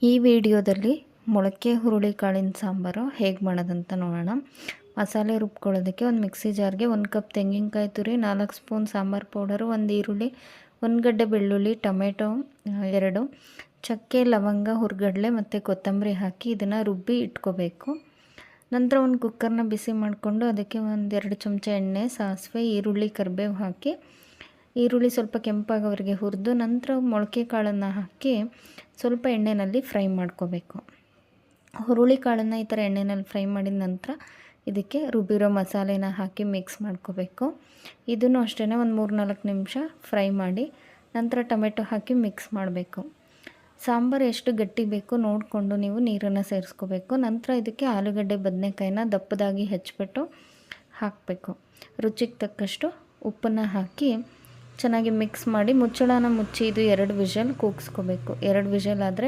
ಈ ವಿಡಿಯೋದಲ್ಲಿ ಮೊಳಕೆ ಹುರುಳಿಕಾಳಿನ ಸಾಂಬಾರು ಹೇಗೆ ಮಾಡೋದಂತ ನೋಡೋಣ. ಮಸಾಲೆ ರುಬ್ಕೊಳ್ಳೋದಕ್ಕೆ ಒಂದು ಮಿಕ್ಸಿ ಜಾರ್ಗೆ 1 ಕಪ್ ತೆಂಗಿನಕಾಯಿ ತುರಿ, 4 ಸ್ಪೂನ್ ಸಾಂಬಾರು ಪೌಡರು, 1 ಈರುಳ್ಳಿ, 1 ಗಡ್ಡೆ ಬೆಳ್ಳುಳ್ಳಿ, ಟೊಮೆಟೊ 2, ಚಕ್ಕೆ, ಲವಂಗ, ಹುರ್ಗಡ್ಲೆ ಮತ್ತು ಕೊತ್ತಂಬರಿ ಹಾಕಿ ಇದನ್ನು ರುಬ್ಬಿ ಇಟ್ಕೋಬೇಕು. ನಂತರ ಒಂದು ಕುಕ್ಕರ್ನ ಬಿಸಿ ಮಾಡಿಕೊಂಡು ಅದಕ್ಕೆ 1-2 ಚಮಚ ಎಣ್ಣೆ, ಸಾಸಿವೆ, ಈರುಳ್ಳಿ, ಕರಿಬೇವು ಹಾಕಿ ಈರುಳ್ಳಿ ಸ್ವಲ್ಪ ಕೆಂಪಾಗೋವರೆಗೆ ಹುರಿದು ನಂತರ ಮೊಳಕೆ ಕಾಳನ್ನು ಹಾಕಿ ಸ್ವಲ್ಪ ಎಣ್ಣೆಯಲ್ಲಿ ಫ್ರೈ ಮಾಡ್ಕೋಬೇಕು. ಹುರುಳಿ ಕಾಳನ್ನು ಈ ಥರ ಎಣ್ಣೆಯಲ್ಲಿ ಫ್ರೈ ಮಾಡಿದ ನಂತರ ಇದಕ್ಕೆ ರುಬ್ಬಿರೋ ಮಸಾಲೆನ ಹಾಕಿ ಮಿಕ್ಸ್ ಮಾಡ್ಕೋಬೇಕು. ಇದನ್ನು ಅಷ್ಟೇ ಒಂದು 3-4 ನಿಮಿಷ ಫ್ರೈ ಮಾಡಿ ನಂತರ ಟೊಮೆಟೊ ಹಾಕಿ ಮಿಕ್ಸ್ ಮಾಡಬೇಕು. ಸಾಂಬಾರು ಎಷ್ಟು ಗಟ್ಟಿ ಬೇಕೋ ನೋಡಿಕೊಂಡು ನೀವು ನೀರನ್ನು ಸೇರಿಸ್ಕೋಬೇಕು. ನಂತರ ಇದಕ್ಕೆ ಆಲೂಗಡ್ಡೆ, ಬದನೆಕಾಯಿನ ದಪ್ಪದಾಗಿ ಹೆಚ್ಚಿಬಿಟ್ಟು ಹಾಕಬೇಕು. ರುಚಿಗೆ ತಕ್ಕಷ್ಟು ಉಪ್ಪನ್ನು ಹಾಕಿ ಚೆನ್ನಾಗಿ ಮಿಕ್ಸ್ ಮಾಡಿ ಮುಚ್ಚಳನ ಮುಚ್ಚಿ ಇದು 2 ವಿಷಲ್ ಕೂಗಿಸ್ಕೋಬೇಕು. 2 ವಿಷಲ್ ಆದರೆ